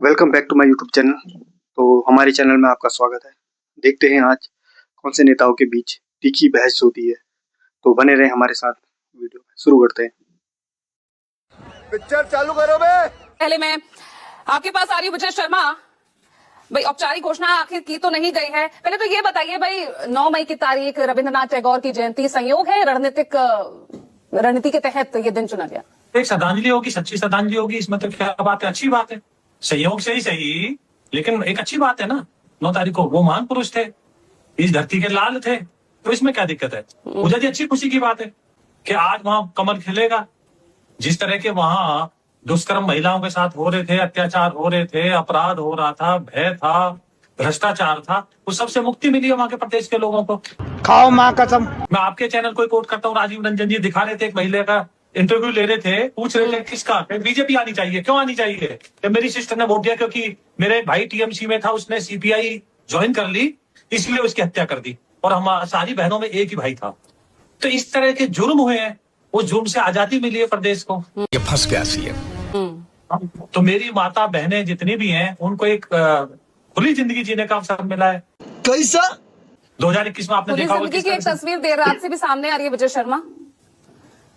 Welcome back to my YouTube channel. तो हमारे channel में आपका स्वागत है। देखते हैं आज कौन से नेताओं के बीच तीखी बहस होती है। तो बने रहें हमारे साथ। वीडियो शुरू करते हैं। पिक्चर चालू करो बे। पहले मैं आपके पास आ रही हूँ विजय शर्मा। भाई औपचारिक घोषणा आखिर की तो नहीं गई है। पहले तो ये बताइए भाई 9 मई की तारीख रविंद्रनाथ टैगोर की जयंती संयोग है रणनीति के तहत ये दिन चुना गया? एक श्रद्धांजलि होगी, सच्ची श्रद्धांजलि होगी, इसमें तो क्या बात है, अच्छी बात है। सहयोग से ही सही, लेकिन एक अच्छी बात है ना। 9 तारीख को वो महान पुरुष थे, इस धरती के लाल थे, तो इसमें क्या दिक्कत है? मुझे भी अच्छी खुशी की बात है कि आज वहां कमल खिलेगा। जिस तरह के वहां दुष्कर्म महिलाओं के साथ हो रहे थे, अत्याचार हो रहे थे, अपराध हो रहा था, भय था, भ्रष्टाचार था, उस सबसे मुक्ति मिली है वहां के प्रदेश के लोगों को। खाओ माँ कसम। मैं आपके चैनल को कोट करता हूँ, राजीव रंजन जी दिखा रहे थे, एक महिला का इंटरव्यू ले रहे थे, पूछ रहे थे किसका, बीजेपी आनी चाहिए, क्यों आनी चाहिए? तो मेरी सिस्टर ने वोट दिया क्योंकि मेरे भाई टीएमसी में था, उसने सीपीआई ज्वाइन कर ली, इसलिए उसकी हत्या कर दी, और हम सारी बहनों में एक ही भाई था। तो इस तरह के जुर्म हुए हैं, उस जुर्म से आजादी मिली है प्रदेश को। ये फंस गया सीएम। तो मेरी माता बहनें जितनी भी हैं, उनको एक खुली जिंदगी जीने का अवसर मिला है। कैसा 2021 में आपने देखा होगा जिंदगी की एक तस्वीर देर रात से भी सामने आ रही है विजय शर्मा।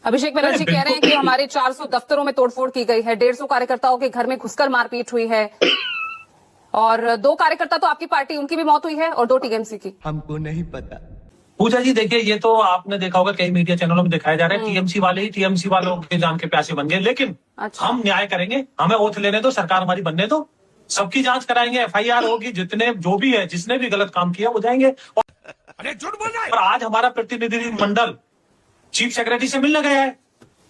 अभिषेक बनर्जी कह रहे हैं कि हमारे 400 दफ्तरों में तोड़फोड़ की गई है, 150 कार्यकर्ताओं के घर में घुसकर मारपीट हुई है, और 2 कार्यकर्ता तो आपकी पार्टी उनकी भी मौत हुई है, और 2 टीएमसी की। हमको नहीं पता। पूजा जी देखिए, ये तो आपने देखा होगा कई मीडिया चैनलों में दिखाया जा रहा है, टीएमसी वाले ही टीएमसी वालों के जान के प्यासे बन गए। लेकिन अच्छा। हम न्याय करेंगे, हमें ओथ लेने दो, सरकार हमारी बनने दो, सबकी जांच कराएंगे, एफआईआर होगी, जितने जो भी है, जिसने भी गलत काम किया वो जाएंगे। अरे झूठ बोल रहा है। और आज हमारा प्रतिनिधि मंडल चीफ सेक्रेटरी से मिलने गया है,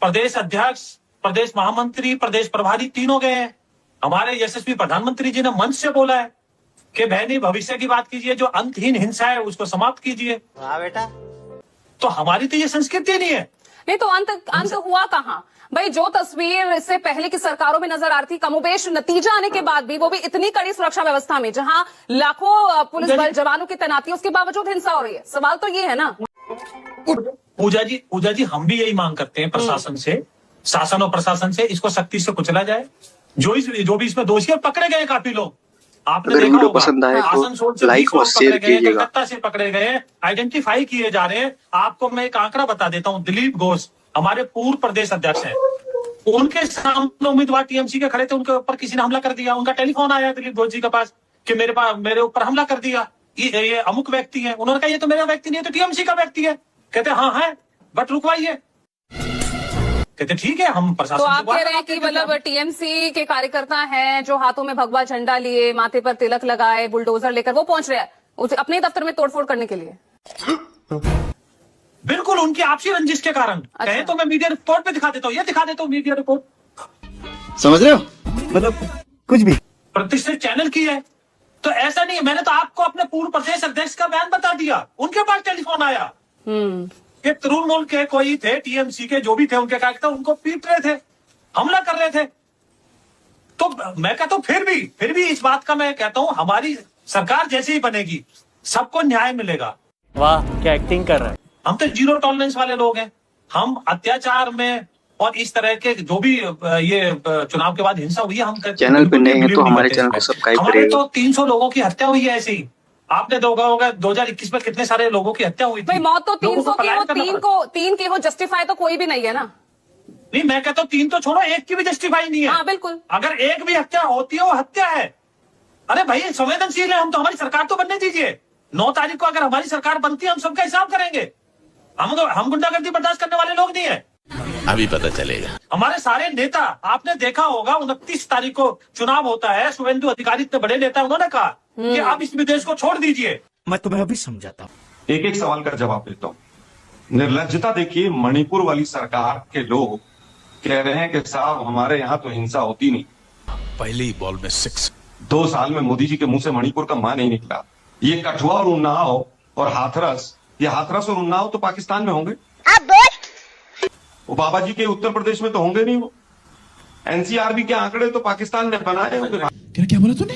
प्रदेश अध्यक्ष, प्रदेश महामंत्री, प्रदेश प्रभारी तीनों गए हैं। हमारे यशस्वी प्रधानमंत्री जी ने मंच से बोला है कि बहनी भविष्य की बात कीजिए, जो अंतहीन हिंसा है उसको समाप्त कीजिए। हाँ बेटा। तो हमारी तो ये संस्कृति नहीं है। नहीं तो अंत हुआ कहाँ भाई? जो तस्वीर इससे पहले की सरकारों में नजर आ रही थी, कमोबेश नतीजा आने के बाद भी, वो भी इतनी कड़ी सुरक्षा व्यवस्था में, जहां लाखों पुलिस बल जवानों की तैनाती, उसके बावजूद हिंसा हो रही है। सवाल तो ये है ना। पूजा जी हम भी यही मांग करते हैं प्रशासन से, शासन और प्रशासन से, इसको सख्ती से कुचला जाए। जो भी इसमें दोषी है, पकड़े गए काफी लोग, आपने देखा होगा। पसंद आए आसनसोल तो लाइक और शेयर कीजिएगा। कलकत्ता से पकड़े गए, आइडेंटिफाई किए जा रहे हैं। आपको मैं एक आंकड़ा बता देता हूँ, दिलीप घोष हमारे पूर्व प्रदेश अध्यक्ष हैं, उनके सामने उम्मीदवार टीएमसी के खड़े थे, उनके ऊपर किसी ने हमला कर दिया। उनका टेलीफोन आया दिलीप घोष जी के पास कि मेरे ऊपर हमला कर दिया, ये अमुक व्यक्ति है। उन्होंने कहा ये तो मेरा व्यक्ति नहीं है, तो टीएमसी का व्यक्ति है। कहते हाँ है, बट रुकवाइए। कहते ठीक है, हम प्रशासन। तो आप कह रहे हैं कि मतलब टीएमसी के कार्यकर्ता हैं जो हाथों में भगवा झंडा लिए, माथे पर तिलक लगाए, बुलडोजर लेकर वो पहुंच रहे हैं उसे अपने दफ्तर में तोड़फोड़ करने के लिए? बिल्कुल, उनकी आपसी रंजिश के कारण। अच्छा। कहे तो मैं मीडिया रिपोर्ट पे दिखा देता हूँ, ये दिखा देता हूँ मीडिया रिपोर्ट। समझ रहे हो? मतलब कुछ भी प्रतिष्ठित चैनल की है, तो ऐसा नहीं है। मैंने तो आपको अपने पूर्व प्रदेश अध्यक्ष का बयान बता दिया, उनके पास टेलीफोन आया। ये तृणमूल के कोई थे, टीएमसी के जो भी थे, उनके कार्यकर्ता उनको पीट रहे थे, हमला कर रहे थे। तो मैं कहता हूं फिर भी इस बात का मैं कहता हूं, हमारी सरकार जैसे ही बनेगी सबको न्याय मिलेगा। वाह क्या एक्टिंग कर रहा है। हम तो 0 टॉलरेंस वाले लोग हैं। हम अत्याचार में और इस तरह के जो भी ये चुनाव के बाद हिंसा हुई है, हम चैनल पे नए हैं तो हमारे चैनल को सब्सक्राइब हमारे करिएगा। तो 300 लोगों की हत्या हुई है ऐसे ही। आपने देखा होगा 2021 में कितने सारे लोगों की हत्या हुई थी। भाई मौत तो 300 की हो, पलायन करना 3 की हो, जस्टिफाई तो कोई भी नहीं है ना। नहीं, मैं कहता हूँ 3 तो छोड़ो, 1 की भी जस्टिफाई नहीं है। हाँ बिल्कुल। अगर 1 भी हत्या होती है वो हत्या है। अरे भाई संवेदनशील है हम तो, हमारी सरकार तो बनने दीजिए। 9 तारीख को अगर हमारी सरकार बनती है, हम सबका हिसाब करेंगे। हम गुंडागर्दी बर्दाश्त करने वाले लोग नहीं है। अभी पता चलेगा। हमारे सारे नेता, आपने देखा होगा 29 तारीख को चुनाव होता है, शुभेंदु अधिकारी इतने बड़े नेता, उन्होंने कहा कि आप इस विदेश को छोड़ दीजिए। मैं तुम्हें अभी समझाता हूँ। एक एक सवाल का जवाब देता हूँ। निर्लज्जता देखिए, मणिपुर वाली सरकार के लोग कह रहे हैं कि साहब हमारे यहाँ तो हिंसा होती नहीं। पहली बॉल में 6। 2 साल में मोदी जी के मुंह से मणिपुर का मान नहीं निकला। ये कठुआ और उन्नाव और हाथरस, ये हाथरस और उन्नाव तो पाकिस्तान में होंगे। वो बाबा जी के उत्तर प्रदेश में तो होंगे नहीं। वो एनसीआरबी के आंकड़े तो पाकिस्तान ने बनाए होंगे। क्या बोला तूने?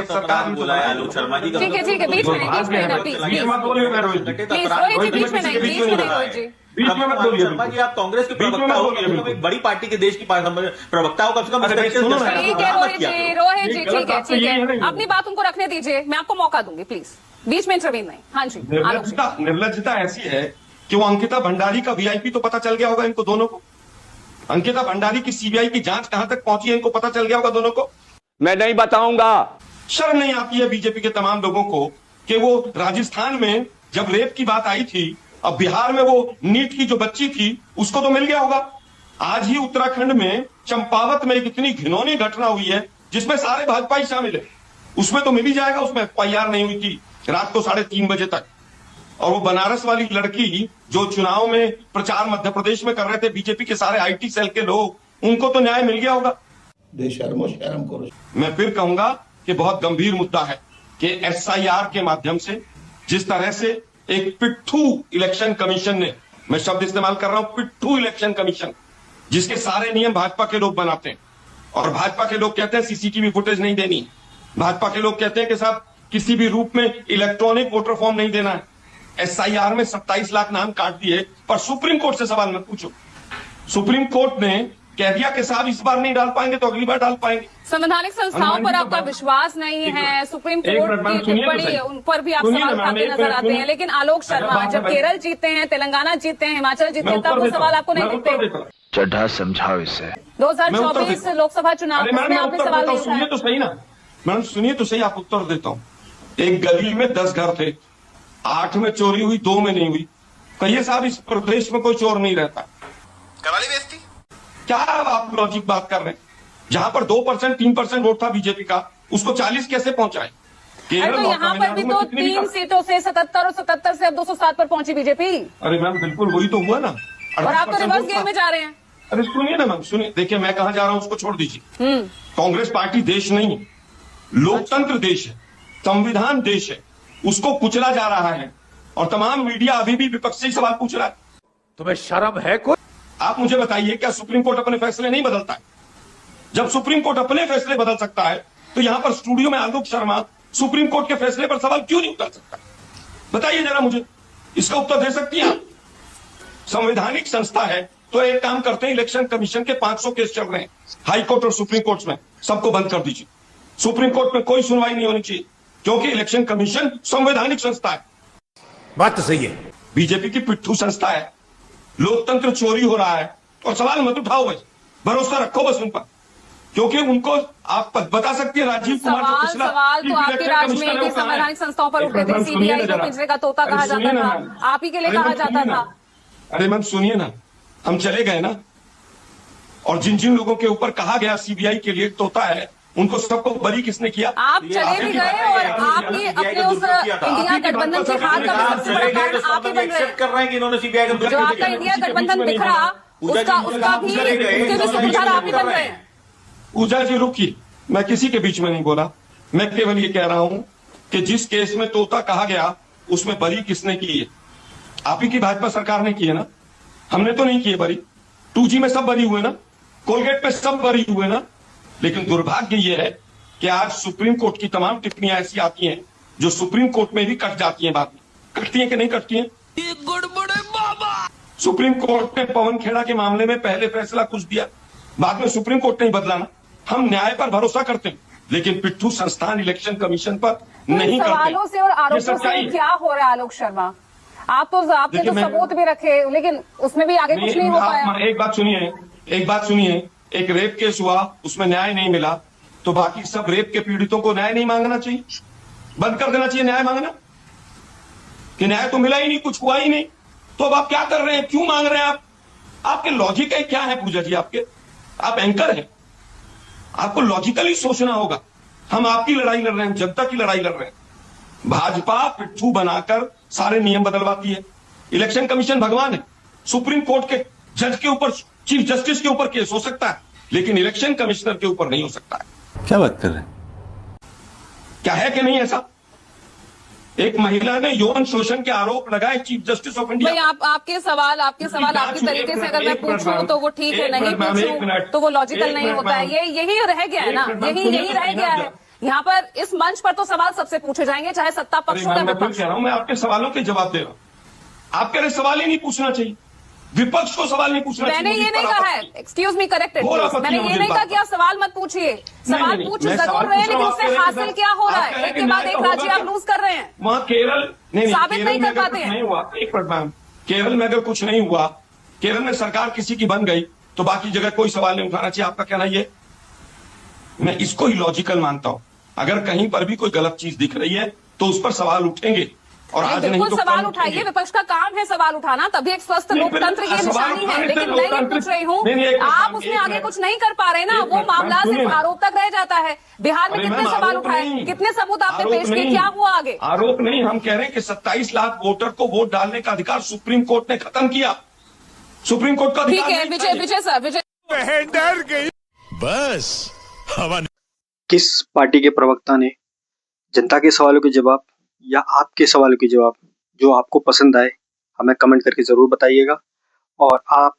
सरकार बुलाया आलोक शर्मा जी का। ठीक है बीच में नहीं, बीच मत बोलिए रोहित जी। प्लीज रोहित जी, बीच में नहीं रोहित जी। बीच में मत बोलिए। शर्मा जी आप कांग्रेस के प्रवक्ता हो, एक बड़ी पार्टी के देश की प्रवक्ता हो, कम से कम ठीक है रोहित जी, रोहित हैं जी, ठीक है ठीक है, अपनी बात उनको रखने दीजिए, मैं आपको मौका दूंगी, प्लीज बीच में इंटरवीन नहीं। हाँ जी, आलोक जी। निर्लज्जता ऐसी है कि वो अंकिता भंडारी का वीआईपी तो पता चल गया होगा इनको दोनों को। अंकिता भंडारी की सीबीआई की जांच कहां तक पहुंची है इनको पता चल गया होगा दोनों को। मैं नहीं बताऊंगा। शर्म नहीं आती है बीजेपी के तमाम लोगों को कि वो राजस्थान में जब रेप की बात आई थी, अब बिहार में वो नीट की जो बच्ची थी उसको तो मिल गया होगा। आज ही उत्तराखंड में चंपावत में एक इतनी घिनौनी घटना हुई है जिसमें सारे भाजपाई शामिल है, उसमें तो मिल ही जाएगा। उसमें एफआईआर नहीं हुई थी रात को 3:30 बजे तक। और वो बनारस वाली लड़की जो चुनाव में प्रचार मध्य प्रदेश में कर रहे थे बीजेपी के सारे आईटी सेल के लोग, उनको तो न्याय मिल गया होगा। शर्म करो। मैं फिर कहूंगा कि बहुत गंभीर मुद्दा है कि एसआईआर के माध्यम से जिस तरह से एक पिट्ठू इलेक्शन कमीशन ने, मैं शब्द इस्तेमाल कर रहा हूं, पिट्ठू इलेक्शन कमीशन, जिसके सारे नियम भाजपा के लोग बनाते हैं और भाजपा के लोग कहते हैं सीसीटीवी फुटेज नहीं देनी, भाजपा के लोग कहते हैं कि साहब किसी भी रूप में इलेक्ट्रॉनिक वोटर फॉर्म नहीं देना है। एसआईआर में 27 लाख नाम काट दिए, पर सुप्रीम कोर्ट से सवाल मत पूछो। सुप्रीम कोर्ट ने कह दिया कि साहब इस बार नहीं डाल पाएंगे तो अगली बार डाल पाएंगे। संवैधानिक संस्थाओं पर आपका विश्वास नहीं है, सुप्रीम कोर्ट की टिप्पणी उन पर भी आप सवाल उठाते नजर आते हैं, लेकिन आलोक शर्मा जब केरल जीतते हैं, तेलंगाना जीतते हैं, हिमाचल जीतते हैं, तब वो सवाल आपको नहीं दिखते। चड्ढा समझाओ इसे। 2024 लोकसभा चुनाव में आपने सवाल नहीं सुनिए तो सही ना मैडम, सुनिए तो सही, आप उत्तर देता हूँ। एक गली में 10 घर थे, 8 में चोरी हुई, 2 में नहीं हुई। कहिए साहब इस प्रदेश में कोई चोर नहीं रहता। कराली बेइज्जती। क्या आप लॉजिक बात कर रहे हैं? जहां पर 2% 3% वोट था बीजेपी का, उसको 40 कैसे पहुंचाए? अरे तो यहाँ पर भी तो 3 सीटों से 77 और 77 से अब 207 पर पहुंची बीजेपी। अरे मैम बिल्कुल वही तो हुआ ना, और आप तो रिवर्स गेयर में जा रहे हैं। अरे सुनिए ना मैम, सुनिए, देखिए मैं कहां जा रहा हूं उसको छोड़ दीजिए। कांग्रेस पार्टी देश नहीं है, लोकतंत्र देश है, संविधान देश है, उसको कुचला जा रहा है और तमाम मीडिया अभी भी विपक्ष से सवाल पूछ रहा है। तुम्हें शर्म है कोई? आप मुझे बताइए, क्या सुप्रीम कोर्ट अपने फैसले नहीं बदलता है? जब सुप्रीम कोर्ट अपने फैसले बदल सकता है तो यहां पर स्टूडियो में आलोक शर्मा सुप्रीम कोर्ट के फैसले पर सवाल क्यों नहीं उठा सकता? बताइए जरा मुझे, इसका उत्तर दे सकती हैं आप? संवैधानिक संस्था है तो एक काम करते हैं, इलेक्शन कमीशन के 500 केस चल रहे हैं हाई कोर्ट और सुप्रीम कोर्ट में, सबको बंद कर दीजिए। सुप्रीम कोर्ट में कोई सुनवाई नहीं होनी चाहिए क्योंकि इलेक्शन कमीशन संवैधानिक संस्था है। बात तो सही है। बीजेपी की पिट्ठू संस्था है, लोकतंत्र चोरी हो रहा है और सवाल मत उठाओ, बस भरोसा रखो बस उन पर, क्योंकि उनको आप बता सकती है राजीव कुमार जो पिछला सवाल तो आपके राज में कि संवैधानिक संस्थाओं पर उठे थे, सीबीआई को पिंजरे का तोता कहा जाता था, आप ही के लिए कहा जाता था। अरे मैम सुनिए ना, हम चले गए ना, और जिन जिन लोगों के ऊपर कहा गया सीबीआई के लिए तोता है, उनको सबको बरी किसने किया? आप चले भी गए और आपकी अपने उस इंडिया गठबंधन की हार का सबसे बड़ा कारण आप ही बन रहे हैं। कर रहे हैं कि इन्होंने सीबीआई का जो आपका इंडिया गठबंधन दिख रहा, उसका भी सूत्रधार आप ही बन रहे हैं। पूजा जी रुकी, मैं किसी के बीच में नहीं बोला, मैं केवल ये कह रहा हूं कि जिस केस में तोता कहा गया उसमें बरी किसने की है? आप ही की भाजपा सरकार ने की है ना, हमने तो नहीं की है बरी। 2G में सब बरी हुए ना, कोलगेट पे सब बरी हुए ना। लेकिन दुर्भाग्य ये है कि आज सुप्रीम कोर्ट की तमाम टिप्पणियां ऐसी आती हैं जो सुप्रीम कोर्ट में भी कट जाती हैं, बाद में कटती हैं कि नहीं कटती हैं? सुप्रीम कोर्ट ने पवन खेड़ा के मामले में पहले फैसला कुछ दिया, बाद में सुप्रीम कोर्ट नहीं बदला ना। हम न्याय पर भरोसा करते हैं, लेकिन पिट्ठू संस्थान इलेक्शन कमीशन पर नहीं करते। सवालों से और आरोपों से क्या हो रहा है आलोक शर्मा? आपने तो सबूत भी रखे, लेकिन उसमें भी आगे कुछ नहीं हो पाया। एक बात सुनिए, एक रेप केस हुआ, उसमें न्याय नहीं मिला, तो बाकी सब रेप के पीड़ितों को न्याय नहीं मांगना चाहिए? बंद कर देना चाहिए न्याय मांगना? कि न्याय तो मिला ही नहीं, कुछ हुआ ही नहीं, तो अब आप क्या कर रहे हैं, क्यों मांग रहे हैं आप? आपके लॉजिक है क्या है पूजा जी? आप एंकर हैं, आपको लॉजिकली सोचना होगा। हम आपकी लड़ाई लड़ रहे हैं, जनता की लड़ाई लड़ रहे हैं। भाजपा पिट्ठू बनाकर सारे नियम बदलवाती है। इलेक्शन कमीशन भगवान है, सुप्रीम कोर्ट के जज के ऊपर, चीफ जस्टिस के ऊपर केस हो सकता है, लेकिन इलेक्शन कमिश्नर के ऊपर नहीं हो सकता है। क्या बात कर रहे हैं? क्या है कि नहीं ऐसा? एक महिला ने यौन शोषण के आरोप लगाए चीफ जस्टिस ऑफ इंडिया। भाई आपके सवाल आपके तरीके से अगर मैं पूछूं तो वो ठीक है, नहीं पूछूं तो वो लॉजिकल नहीं होता है। यही रह गया है ना, यही रह गया है। यहाँ पर इस मंच पर तो सवाल सबसे पूछे जाएंगे, चाहे सत्ता पक्ष हो या विपक्ष। मैं आपके सवालों के जवाब दे रहा हूँ, आप कह रहे सवाल ही नहीं पूछना चाहिए। विपक्ष को सवाल नहीं पूछना मैंने चाहिए। ये नहीं कहा है, एक्सक्यूज मी, करेक्टेड और प्लीज। आपत्ति मैंने है ये मुझे नहीं इस कहा बात कि आप सवाल मत पूछिए, सवाल नहीं, पूछ मैं जरूर सवाल रहे हैं, पूछ रहा लेकिन हूँ, उससे आप कह रहे हैं हासिल कि क्या हो आप रहा कह रहे है? हैं एक कि के बाद मैं एक तो राज्य होगा आप क्या? लूज कर रहे हैं। वहाँ केरल नहीं, साबित केरल नहीं में कर अगर पाते कुछ हैं। नहीं हुआ, एक मिनट मैम, केरल में अगर कुछ नहीं हुआ, केरल में सरकार किसी की बन गई तो बाकी जगह कोई सवाल नहीं उठाना चाहिए, आपका कहना ये? मैं इसको ही लॉजिकल मानता हूं। अगर कहीं पर भी कोई गलत चीज दिख रही है तो उस पर सवाल उठेंगे, और आज नहीं बिल्कुल तो सवाल कल उठाइए, उठेंगे। विपक्ष का काम है सवाल उठाना, तभी एक स्वस्थ नहीं, फिर लोकतंत्र की सवाल निशानी है। उठाने से लेकिन मैं ये लोकतंत्र- पूछ रही हूँ, नहीं, नहीं, एक आप मिनट, उसमें एक आगे मिनट। कुछ नहीं कर पा रहे ना, एक वो मिनट, मामला मैम, सिर्फ सुनिए ना। आरोप तक रह जाता है। बिहार में अरे कितने मैम, सवाल आरोप उठाए, नहीं। कितने सबूत आपने आरोप पेश किए, नहीं। क्या हुआ आगे? आरोप नहीं, हम कह रहे हैं कि 27 लाख वोटर को वोट डालने का अधिकार सुप्रीम कोर्ट ने खत्म किया। सुप्रीम कोर्ट का ठीक अधिकार है नहीं विजय, चाहिए। विजय सर, विजय डर गई बस हवा किस पार्टी के प्रवक्ता ने जनता के सवालों के जवाब या आपके सवालों के जवाब जो आपको पसंद आए हमें कमेंट करके ज़रूर बताइएगा। और आप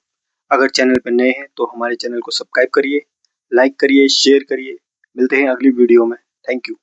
अगर चैनल पर नए हैं तो हमारे चैनल को सब्सक्राइब करिए, लाइक करिए, शेयर करिए। मिलते हैं अगली वीडियो में। Thank you.